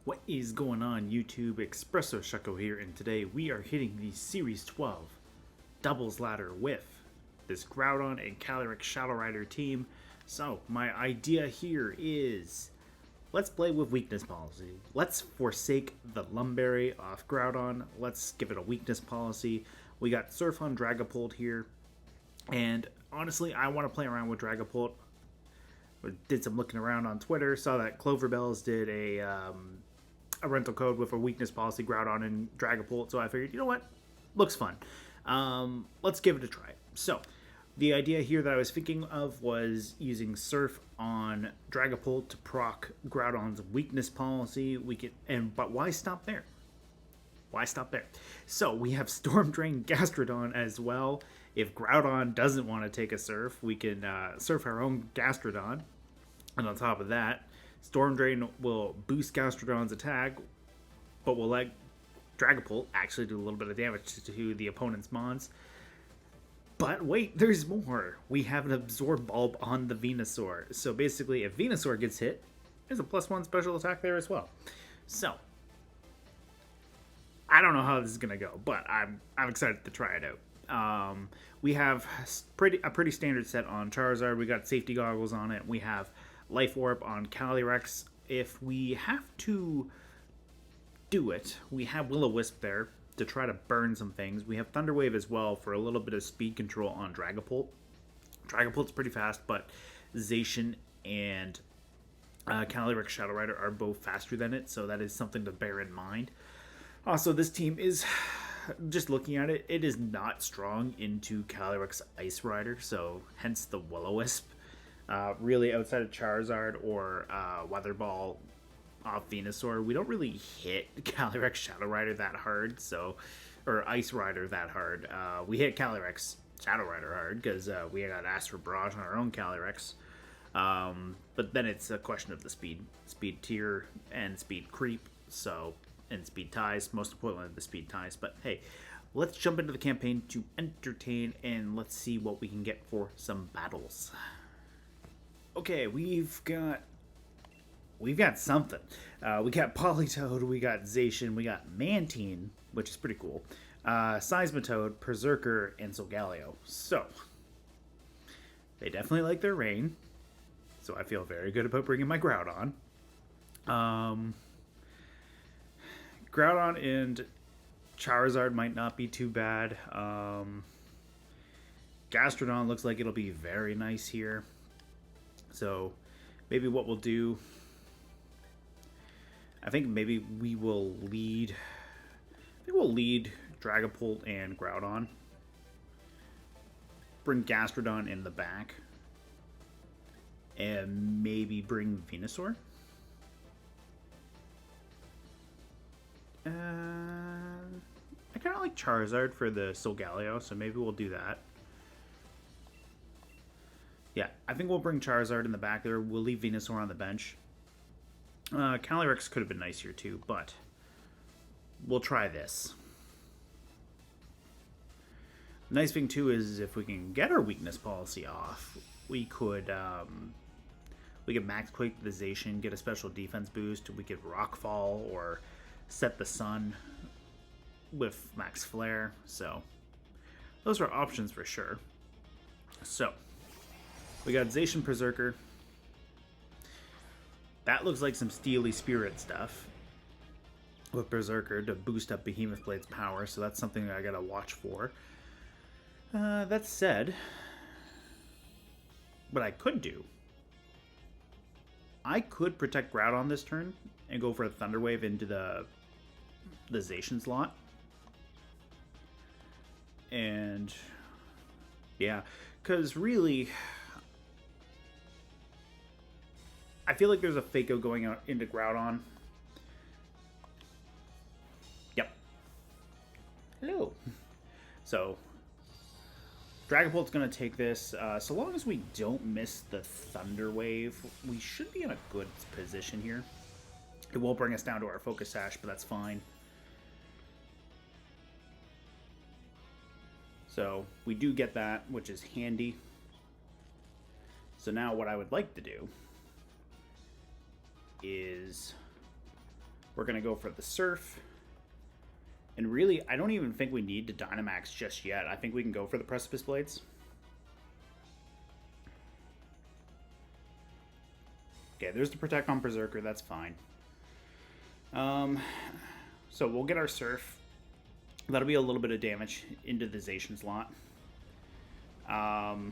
What is going on YouTube? Espresso Shucko here, and today we are hitting the Series 12 doubles ladder with this Groudon and Calyrex Shadow Rider team. So my idea here is let's play with weakness policy. Let's forsake the Lumberry off Groudon. Let's give it a weakness policy. We got Surf on Dragapult here, and honestly I want to play around with Dragapult. Did some looking around on Twitter, saw that Cloverbells did a rental code with a weakness policy, Groudon and Dragapult, so I figured, you know what, looks fun. Let's give it a try. So, the idea here that I was thinking of was using Surf on Dragapult to proc Groudon's weakness policy. But why stop there? Why stop there? So, we have Storm Drain Gastrodon as well. If Groudon doesn't want to take a Surf, we can Surf our own Gastrodon. And on top of that, Storm Drain will boost Gastrodon's attack, but will let Dragapult actually do a little bit of damage to the opponent's mons. But wait, there's more. We have an Absorb Bulb on the Venusaur. So basically, if Venusaur gets hit, there's a +1 special attack there as well. So, I don't know how this is going to go, but I'm excited to try it out. We have a pretty standard set on Charizard. We got safety goggles on it. We have Life Orb on Calyrex. If we have to do it, we have Will-O-Wisp there to try to burn some things. We have Thunder Wave as well for a little bit of speed control on Dragapult. Dragapult's pretty fast, but Zacian and Calyrex Shadow Rider are both faster than it, so that is something to bear in mind. Also, this team is, just looking at it, it is not strong into Calyrex Ice Rider, so hence the Will-O-Wisp. Really, outside of Charizard or Weather Ball off Venusaur, we don't really hit Calyrex Shadow Rider that hard, or Ice Rider that hard. We hit Calyrex Shadow Rider hard because we got Astro Barrage on our own Calyrex. But then it's a question of the speed tier and speed creep, and speed ties, most importantly the speed ties. But hey, let's jump into the campaign to entertain, and let's see what we can get for some battles. Okay, we've got something. We got Politoed, we got Zacian, we got Mantine, which is pretty cool. Seismitoad, Berserker, and Solgaleo. So, they definitely like their rain. So I feel very good about bringing my Groudon. Groudon and Charizard might not be too bad. Gastrodon looks like it'll be very nice here. So maybe what we'll do, I think maybe we will lead, Dragapult and Groudon. Bring Gastrodon in the back. And maybe bring Venusaur. I kind of like Charizard for the Solgaleo, so maybe we'll do that. Yeah, I think we'll bring Charizard in the back there. We'll leave Venusaur on the bench. Calyrex could have been nice here too, but we'll try this. The nice thing too is if we can get our weakness policy off, we could Max Quake the Zacian, get a special defense boost. We could Rockfall or set the Sun with Max Flare. So those are options for sure. So we got Zacian Berserker. That looks like some Steely Spirit stuff with Berserker to boost up Behemoth Blade's power, so that's something that I gotta watch for. That said, what I could do, I could protect Groudon this turn and go for a Thunder Wave into the Zacian slot. And yeah, because really, I feel like there's a Fako going out into Groudon. Yep. Hello. So, Dragapult's going to take this. So long as we don't miss the Thunder Wave, we should be in a good position here. It will bring us down to our Focus Sash, but that's fine. So, we do get that, which is handy. So now what I would like to do is We're going to go for the Surf. And really, I don't even think we need to Dynamax just yet. I think we can go for the Precipice Blades. Okay, there's the Protect on Berserker. That's fine. So we'll get our Surf. That'll be a little bit of damage into the Zacian slot. And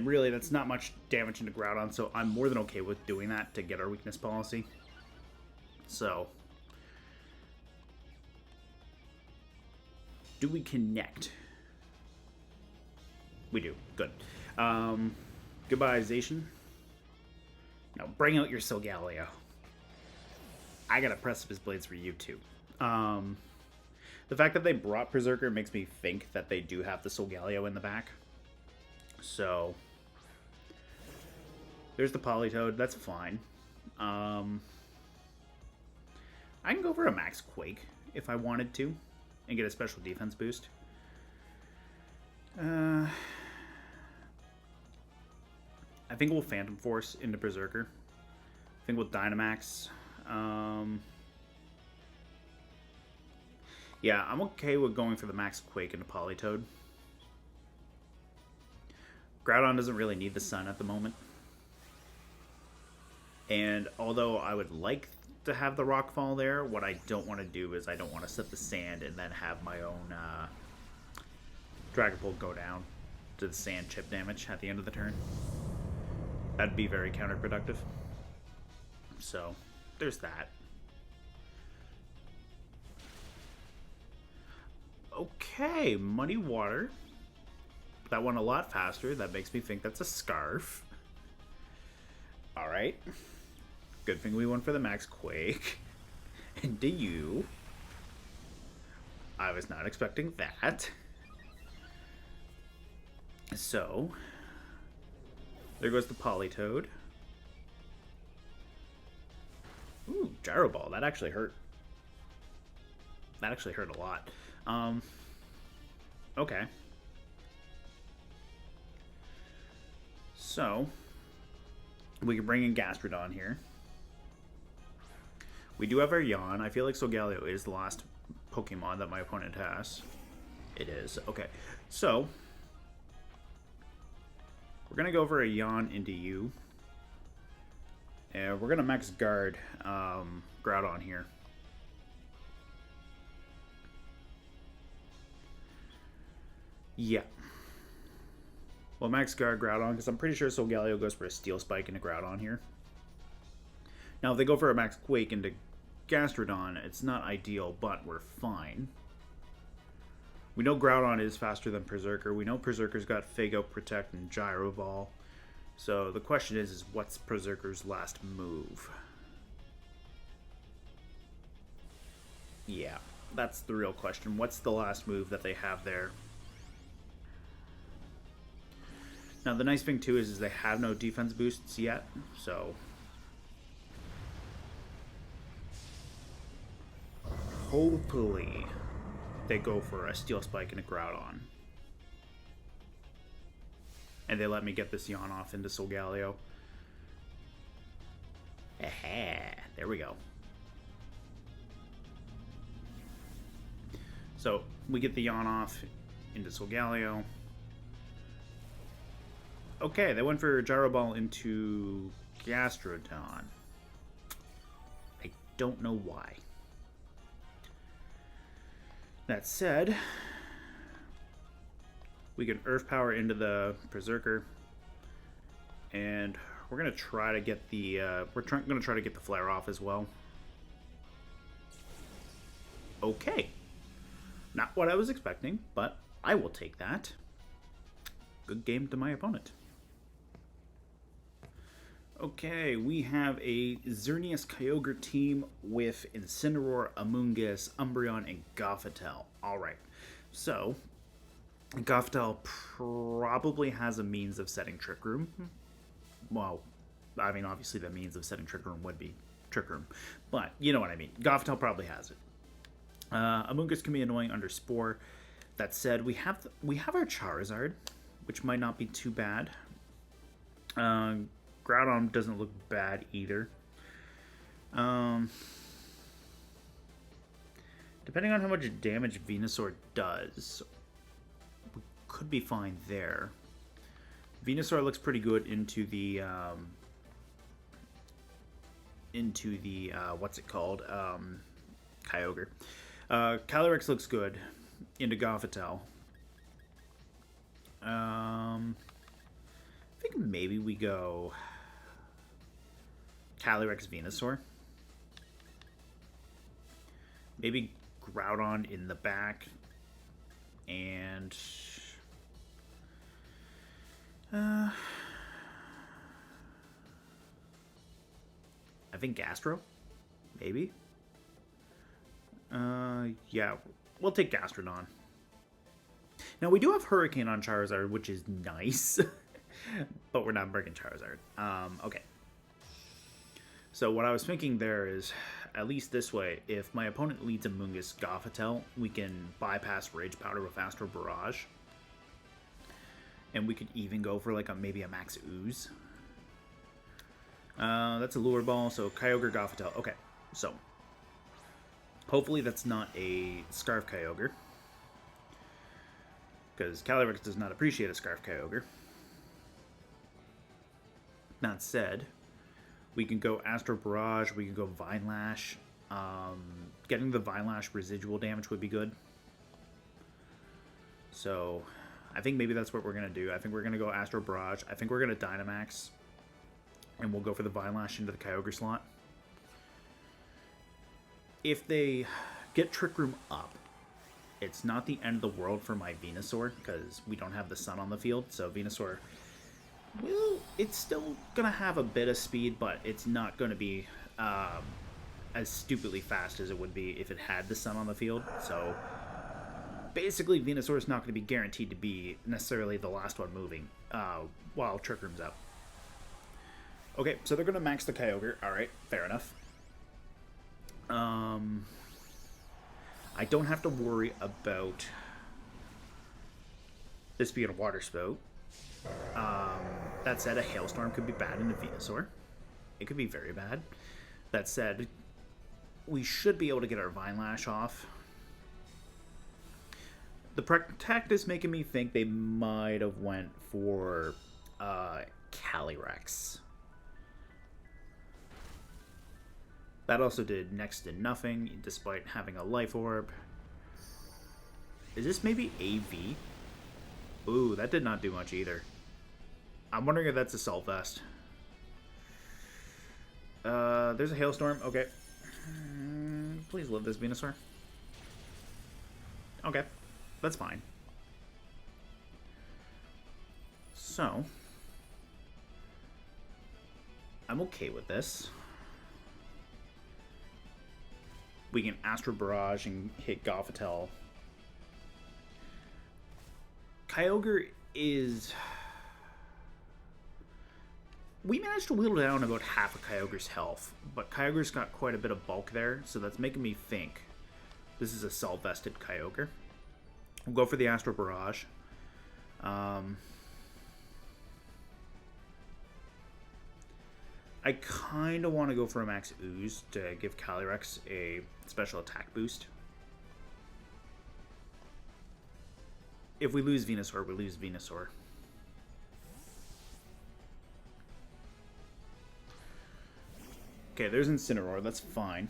really, that's not much damage into Groudon, so I'm more than okay with doing that to get our weakness policy. So, do we connect? We do. Good. Goodbye, Zacian. Now, bring out your Solgaleo. I got a Precipice Blades for you, too. The fact that they brought Berserker makes me think that they do have the Solgaleo in the back. So, there's the Politoed. That's fine. I can go for a Max Quake if I wanted to and get a special defense boost. I think we'll Phantom Force into Berserker. I think we'll Dynamax. Yeah, I'm okay with going for the Max Quake into Politoed. Groudon doesn't really need the sun at the moment. And although I would like to have the Rock Fall there, what I don't want to do is I don't want to set the sand and then have my own Dragapult go down to the sand chip damage at the end of the turn. That'd be very counterproductive. So, there's that. Okay, Muddy Water. That went a lot faster. That makes me think that's a Scarf. Alright. Good thing we went for the Max Quake. And do you? I was not expecting that. So, there goes the Politoed. Ooh, Gyro Ball. That actually hurt. That actually hurt a lot. Okay. So, we can bring in Gastrodon here. We do have our Yawn. I feel like Solgaleo is the last Pokemon that my opponent has. It is. Okay. So, we're going to go for a Yawn into you. And we're going to Max Guard Groudon here. Yeah. Well, Max Guard Groudon, because I'm pretty sure Solgaleo goes for a Steel Spike into Groudon here. Now, if they go for a Max Quake into Gastrodon, it's not ideal, but we're fine. We know Groudon is faster than Berserker. We know Berserker's got Fake Out, Protect, and Gyro Ball. So the question is what's Berserker's last move? Yeah, that's the real question. What's the last move that they have there? Now, the nice thing, too, is they have no defense boosts yet, so hopefully they go for a Steel Spike and a Groudon. And they let me get this Yawn off into Solgaleo. Aha, there we go. So, we get the Yawn off into Solgaleo. Okay, they went for Gyro Ball into Gastrodon. I don't know why. That said, we can Earth Power into the Berserker, and we're gonna try to get the gonna try to get the Flare off as well. Okay, not what I was expecting, but I will take that. Good game to my opponent. Okay, we have a Xerneas Kyogre team with Incineroar, Amoonguss, Umbreon, and Gothitelle. Alright, so Gothitelle probably has a means of setting Trick Room. Well, I mean, obviously the means of setting Trick Room would be Trick Room, but you know what I mean. Gothitelle probably has it. Amoonguss can be annoying under Spore. That said, we have our Charizard, which might not be too bad. Groudon doesn't look bad either. Um, depending on how much damage Venusaur does, we could be fine there. Venusaur looks pretty good into the what's it called? Kyogre. Calyrex looks good into Gothitelle. I think maybe we go Calyrex Venusaur. Maybe Groudon in the back. And I think Gastro. Maybe. Yeah, we'll take Gastrodon. Now, we do have Hurricane on Charizard, which is nice. But we're not breaking Charizard. Okay. So what I was thinking there is, at least this way, if my opponent leads a Mungus Gothitelle, we can bypass Rage Powder with Astral Barrage. And we could even go for like maybe a Max Ooze. That's a Lure Ball, so Kyogre Gothitelle. Okay, so hopefully that's not a Scarf Kyogre, because Calyrex does not appreciate a Scarf Kyogre. That said, we can go Astral Barrage, we can go Vine Lash. Getting the Vine Lash residual damage would be good. So I think maybe that's what we're going to do. I think we're going to go Astral Barrage. I think we're going to Dynamax. And we'll go for the Vine Lash into the Kyogre slot. If they get Trick Room up, it's not the end of the world for my Venusaur, because we don't have the sun on the field. So Venusaur, well, it's still going to have a bit of speed, but it's not going to be as stupidly fast as it would be if it had the sun on the field. So basically, Venusaur is not going to be guaranteed to be necessarily the last one moving while Trick Room's up. Okay, so they're going to max the Kyogre. Alright, fair enough. I don't have to worry about this being a Water Spout. That said, a Hailstorm could be bad in a Venusaur. It could be very bad. That said, we should be able to get our Vine Lash off. The Protect is making me think they might have went for Calyrex. That also did next to nothing, despite having a Life Orb. Is this maybe AV? Ooh, that did not do much either. I'm wondering if that's Assault Vest. There's a Hailstorm. Okay. Please live this Venusaur. Okay. That's fine. So, I'm okay with this. We can Astral Barrage and hit Gothitelle. Kyogre is... We managed to whittle down about half of Kyogre's health, but Kyogre's got quite a bit of bulk there, so that's making me think this is a Assault-vested Kyogre. We'll go for the Astral Barrage. I kind of want to go for a Max Ooze to give Calyrex a special attack boost. If we lose Venusaur, we lose Venusaur. Okay, there's Incineroar. That's fine.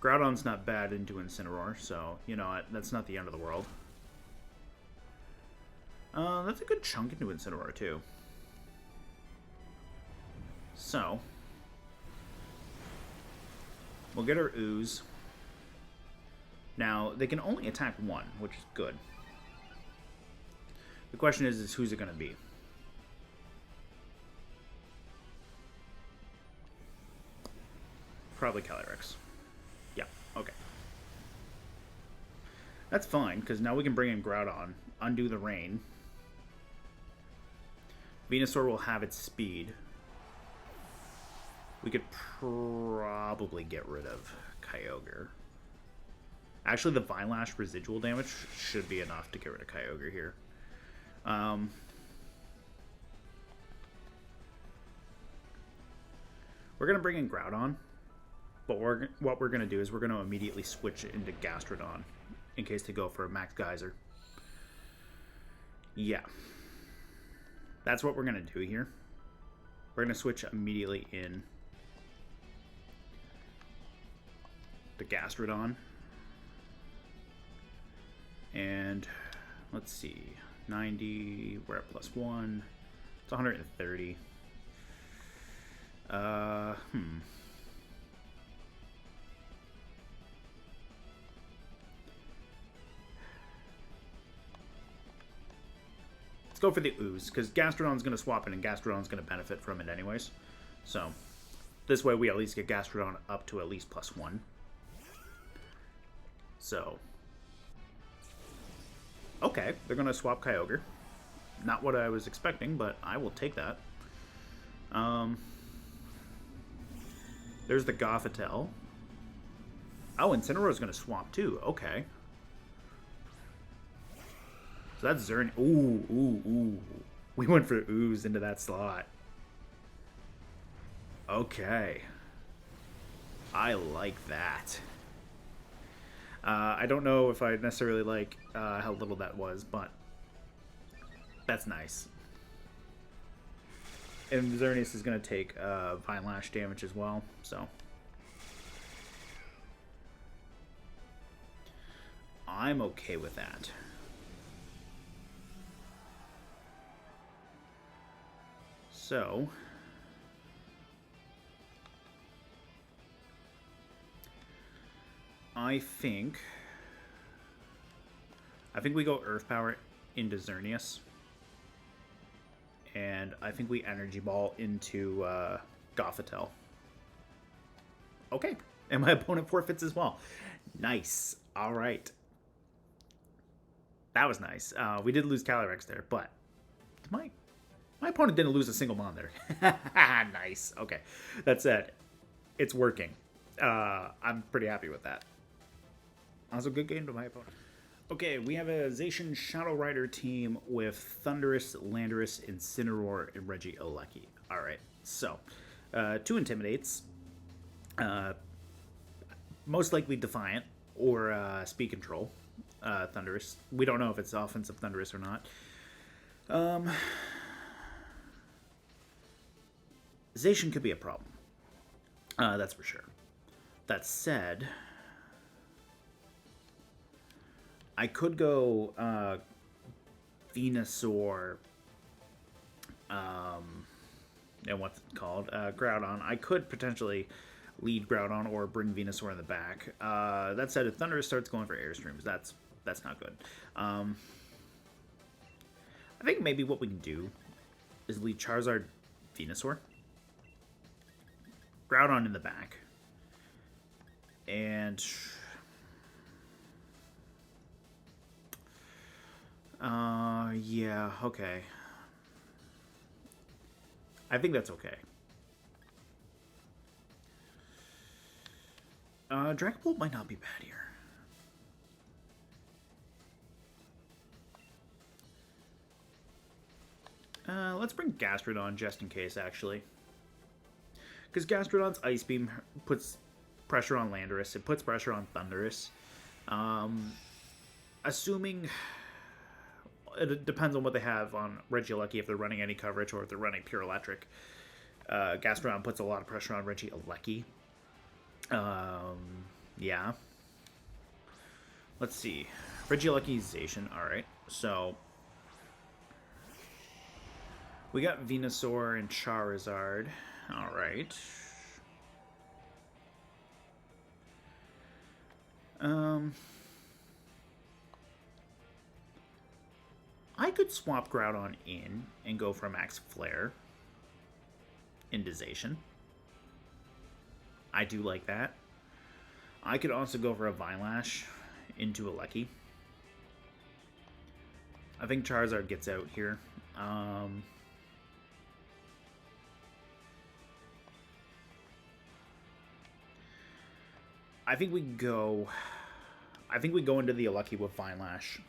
Groudon's not bad into Incineroar, so, you know, that's not the end of the world. That's a good chunk into Incineroar, too. So, we'll get our Ooze. Now, they can only attack one, which is good. The question is who's it going to be? Probably Calyrex. Yeah, okay. That's fine, because now we can bring in Groudon, undo the rain. Venusaur will have its speed. We could probably get rid of Kyogre. Actually, the Vine Lash residual damage should be enough to get rid of Kyogre here. We're going to bring in Groudon, but what we're going to do is we're going to immediately switch it into Gastrodon in case they go for a Max Geyser. Yeah. That's what we're going to do here. We're going to switch immediately in the Gastrodon. And let's see. 90, we're at +1. It's 130. Let's go for the Ooze, because Gastrodon's going to swap in, and Gastrodon's going to benefit from it anyways. So, this way we at least get Gastrodon up to at least +1. So, okay, they're going to swap Kyogre. Not what I was expecting, but I will take that. There's the Gothitelle. Oh, Incineroar's going to swap too. Okay. So that's Zern. Ooh. We went for Ooze into that slot. Okay. I like that. I don't know if I necessarily like how little that was, but that's nice. And Xerneas is going to take Vine Lash damage as well, so. I'm okay with that. So, I think we go Earth Power into Xerneas. And I think we Energy Ball into Gothitelle. Okay. And my opponent forfeits as well. Nice. All right. That was nice. We did lose Calyrex there, but my opponent didn't lose a single mon there. Nice. Okay. That said, it's working. I'm pretty happy with that. That was a good game to my opponent. Okay, we have a Zacian Shadow Rider team with Thundurus, Landorus, Incineroar, and Regieleki. Alright, so, 2 Intimidates. Most likely Defiant, or Speed Control. Thundurus. We don't know if it's offensive Thundurus or not. Zacian could be a problem. That's for sure. That said, I could go Venusaur, and what's it called? Groudon. I could potentially lead Groudon or bring Venusaur in the back. That said, if Thundurus starts going for Airstreams, that's not good. I think maybe what we can do is lead Charizard, Venusaur, Groudon in the back, and yeah, okay. I think that's okay. Dragapult might not be bad here. Let's bring Gastrodon just in case, actually. Because Gastrodon's Ice Beam puts pressure on Landorus. It puts pressure on Thundurus. Assuming... It depends on what they have on Regieleki, if they're running any coverage or if they're running pure electric. Gastrodon puts a lot of pressure on Regieleki. Yeah. Let's see. Regieleki Zacian. Alright, so... we got Venusaur and Charizard. Alright. I could swap Groudon in and go for Max Flare into Zacian. I do like that. I could also go for a Vine Lash into a Lucky. I think Charizard gets out here. I think we go into the Lucky with Vine Lash.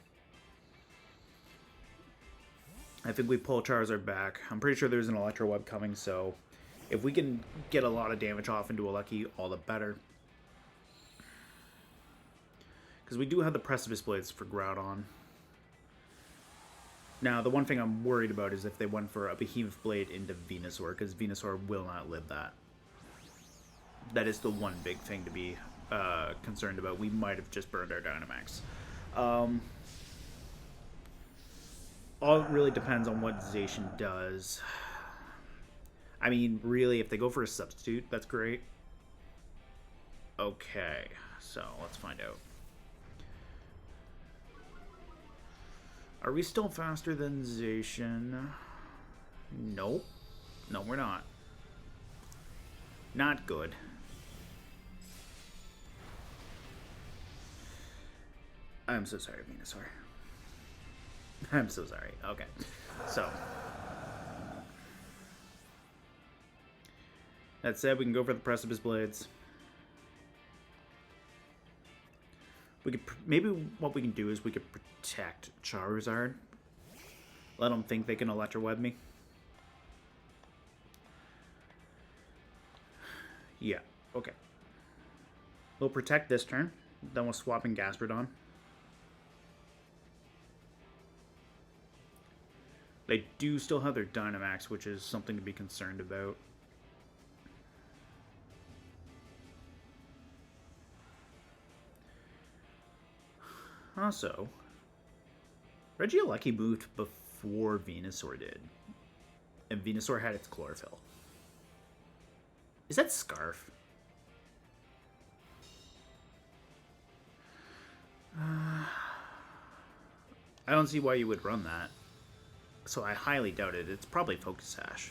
I think we pull Charizard back. I'm pretty sure there's an Electro Web coming, so If we can get a lot of damage off into a Lucky, all the better. Because we do have the Precipice Blades for Groudon. Now, the one thing I'm worried about is if they went for a Behemoth Blade into Venusaur, because Venusaur will not live that. That is the one big thing to be concerned about. We might have just burned our Dynamax. All really depends on what Zacian does. I mean, really, if they go for a substitute, that's great. Okay, so let's find out. Are we still faster than Zacian? Nope. No, we're not. Not good. I'm so sorry, Venusaur. I'm so sorry. Okay. So. That said, we can go for the Precipice Blades. We could maybe what we can do is we could protect Charizard. Let them think they can Electroweb me. Yeah, okay. We'll protect this turn. Then we'll swap in Gastrodon. They do still have their Dynamax, which is something to be concerned about. Also, Regieleki moved before Venusaur did. And Venusaur had its Chlorophyll. Is that Scarf? I don't see why you would run that. So I highly doubt it. It's probably Focus Sash.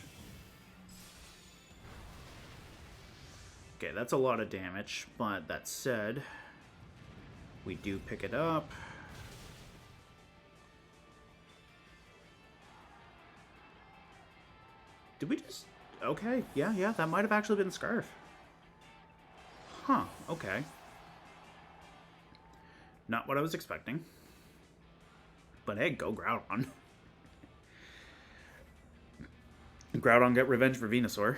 Okay, that's a lot of damage. But that said, we do pick it up. Did we just... Okay, yeah, that might have actually been Scarf. Huh, okay. Not what I was expecting. But hey, go Groudon. Groudon get revenge for Venusaur.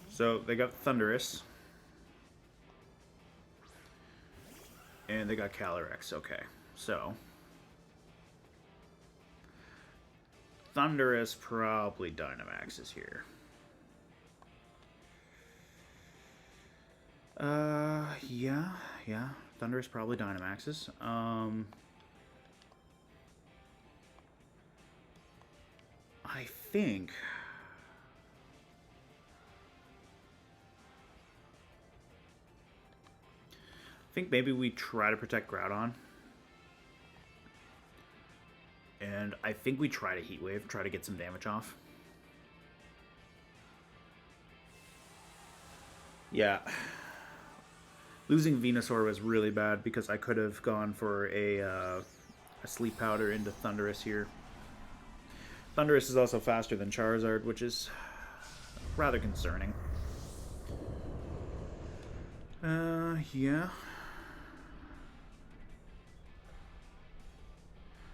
So they got Thundurus. And they got Calyrex, okay. So Thundurus probably Dynamaxes here. Yeah. Thundurus probably Dynamaxes. I think maybe we try to protect Groudon. And I think we try to Heat Wave, try to get some damage off. Yeah. Losing Venusaur was really bad because I could have gone for a Sleep Powder into Thundurus here. Thundurus is also faster than Charizard, which is rather concerning. Yeah.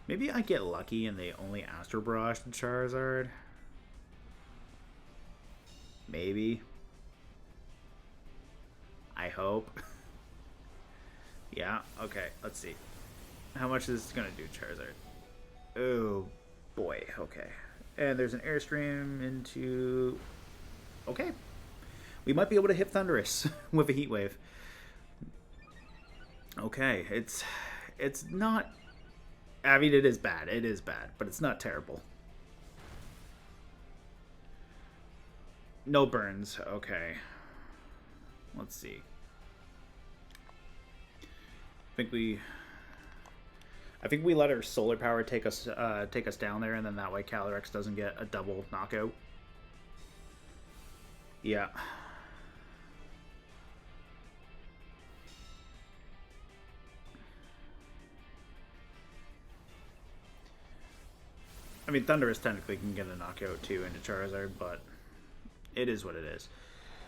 Maybe I get lucky and they only Astro Barrage the Charizard. Maybe. I hope. Yeah, okay, let's see. How much is this gonna do, Charizard? Oh boy, okay. And there's an Airstream into... Okay. We might be able to hit Thundurus with a Heat Wave. Okay, it's not... I mean, it is bad. It is bad, but it's not terrible. No burns. Okay. Let's see. I think we let our solar power take us down there, and then that way Calyrex doesn't get a double knockout. Yeah. I mean, Thundurus technically can get a knockout too into Charizard, but it is what it is.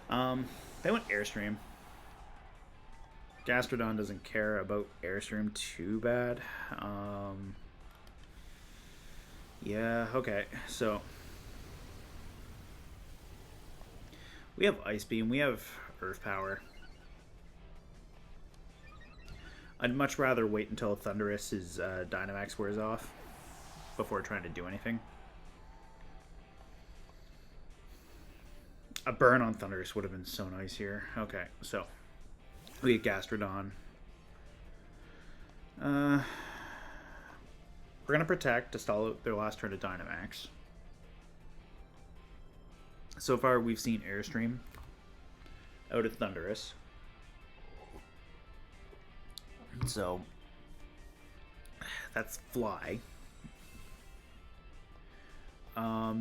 They went Airstream. Gastrodon doesn't care about Airstream too bad. Yeah, okay. So We have Ice Beam. We have Earth Power. I'd much rather wait until Thunderous's Dynamax wears off before trying to do anything. A burn on Thunderous would have been so nice here. Okay, so we get Gastrodon. We're going to Protect to stall out their last turn of Dynamax. So far, we've seen Airstream out of Thunderous. So, that's Fly.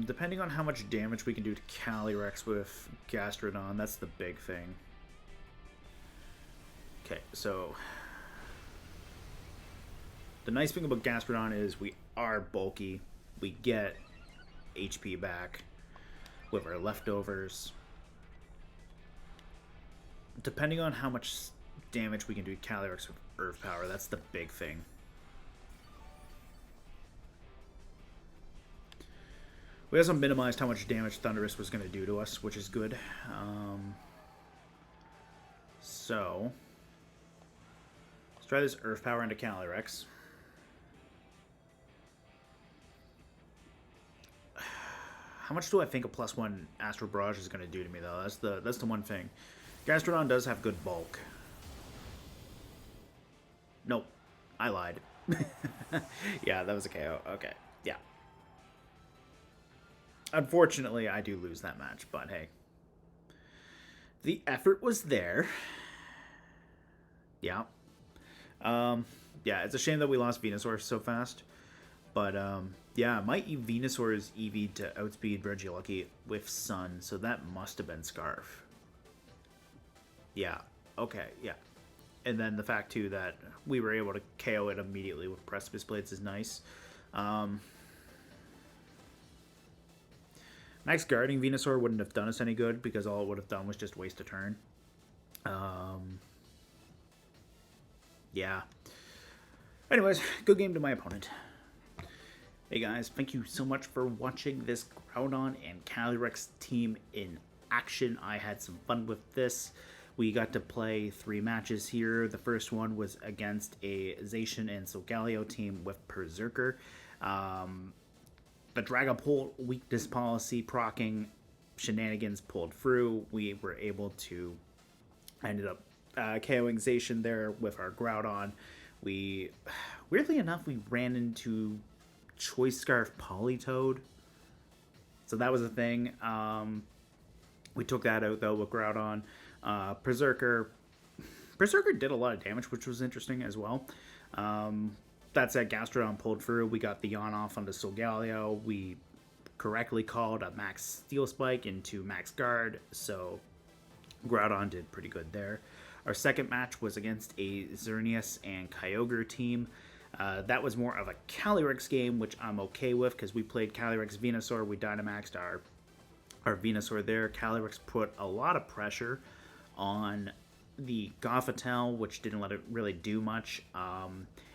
Depending on how much damage we can do to Calyrex with Gastrodon, that's the big thing. Okay, so the nice thing about Gastrodon is we are bulky. We get HP back with our leftovers. Depending on how much damage we can do to Calyrex with Earth Power, that's the big thing. We also minimized how much damage Thunderous was going to do to us, which is good. So, let's try this Earth Power into Calyrex. How much do I think a +1 Astral Barrage is going to do to me, though? That's the one thing. Gastrodon does have good bulk. Nope, I lied. Yeah, that was a KO. Okay, yeah. Unfortunately, I do lose that match, but hey. The effort was there. Yeah. Yeah, it's a shame that we lost Venusaur so fast. But, yeah, my Venusaur is EV'd to outspeed Regieleki with Sun, so that must have been Scarf. Yeah, okay, yeah. And then the fact, too, that we were able to KO it immediately with Precipice Blades is nice. Max guarding Venusaur wouldn't have done us any good because all it would have done was just waste a turn. Yeah. Anyways, good game to my opponent. Hey guys, thank you so much for watching this Groudon and Calyrex team in action. I had some fun with this. We got to play 3 matches here. The first one was against a Zacian and Solgaleo team with Berserker. The Dragapult weakness policy procking shenanigans pulled through. We were able to ended up KOing Zacian there with our Groudon. Weirdly enough, we ran into Choice Scarf Politoed. So that was a thing. We took that out though with Groudon. Berserker did a lot of damage, which was interesting as well. That said, Gastrodon pulled through. We got the yawn off onto Solgaleo. We correctly called a Max Steel Spike into Max Guard, so Groudon did pretty good there. Our second match was against a Xerneas and Kyogre team. That was more of a Calyrex game, which I'm okay with because we played Calyrex Venusaur. We Dynamaxed our Venusaur there. Calyrex put a lot of pressure on the Gothitelle, which didn't let it really do much.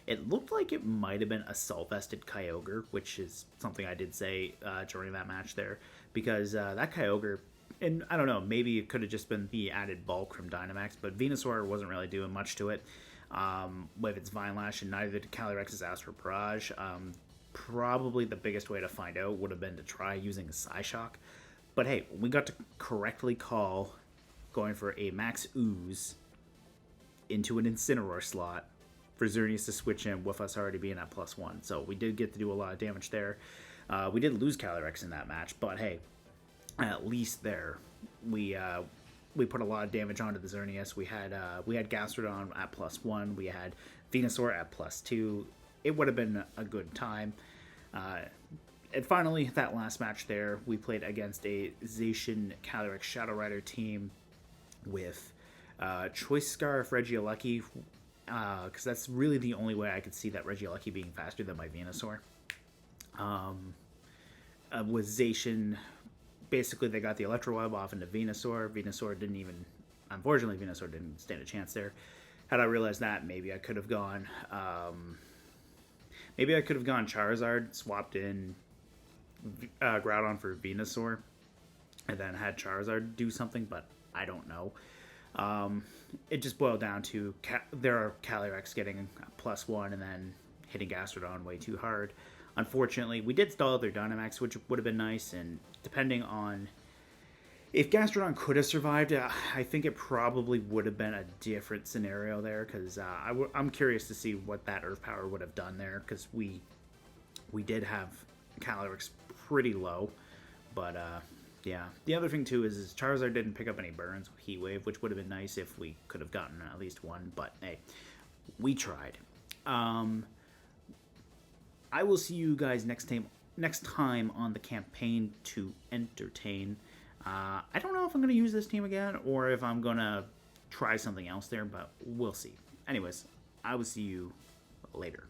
It looked like it might have been a Assault-Vested Kyogre, which is something I did say during that match there, because that Kyogre, and I don't know, maybe it could have just been the added bulk from Dynamax, but Venusaur wasn't really doing much to it with its Vine Lash, and neither did Calyrex's Astral Barrage. Probably the biggest way to find out would have been to try using Psyshock. But hey, we got to correctly call going for a Max Ooze into an Incineroar slot for Xerneas to switch in with us already being at +1. So we did get to do a lot of damage there. We did lose Calyrex in that match, but hey, at least there we put a lot of damage onto the Xerneas. We had Gastrodon at +1. We had Venusaur at +2. It would have been a good time. And finally, that last match there, we played against a Zacian Calyrex Shadow Rider team with Choice Scarf Regieleki, because that's really the only way I could see that Regieleki being faster than my Venusaur. With Zacian, basically they got the Electro Web off into Venusaur. Unfortunately, Venusaur didn't stand a chance there. Had I realized that, maybe I could have gone Charizard, swapped in Groudon for Venusaur, and then had Charizard do something, but I don't know. It just boiled down to there are Calyrex getting +1 and then hitting Gastrodon way too hard. Unfortunately, we did stall their Dynamax, which would have been nice, and depending on if Gastrodon could have survived, I think it probably would have been a different scenario there, because I'm curious to see what that Earth Power would have done there, because we did have Calyrex pretty low, but yeah. The other thing too is Charizard didn't pick up any burns with Heat Wave, which would have been nice if we could have gotten at least one, but hey, we tried. I will see you guys next time on the campaign to entertain. I don't know if I'm going to use this team again or if I'm going to try something else there, but we'll see. Anyways, I will see you later.